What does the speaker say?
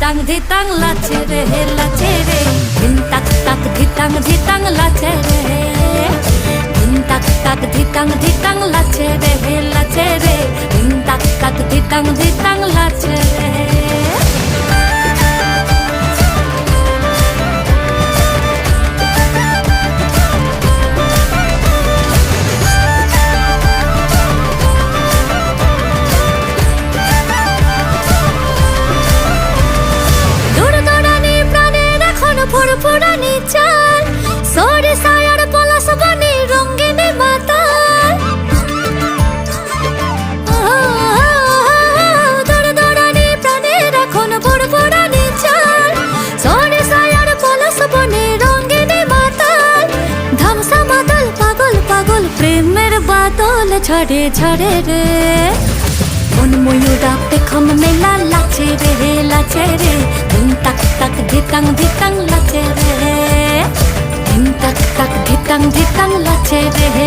ধিতাং লাচে রে ধিন তাক ধিতাং লাচে রে ধিন তাক ধিতাং লাচে রে ধিন তাক ধিতাং লাচে রে। ফুরফুরানি চাল সরে সায়ার পলাশ বনে রঙিনে মাতাল দৌড়ানি প্রাণের এখন ফুরফুরানি চাল সরে সায়ার পলাশ বনে রঙিনে মাতাল ধামসা মাতাল পাগল পাগল প্রেমের বাদল ঝড়ে ঝড়ে রে মন ময়ূরা পেখম মেলা লাচে রে ধিন তাক ধিতাং লাচে রে ধিন তাক ধিতাং লাচে রে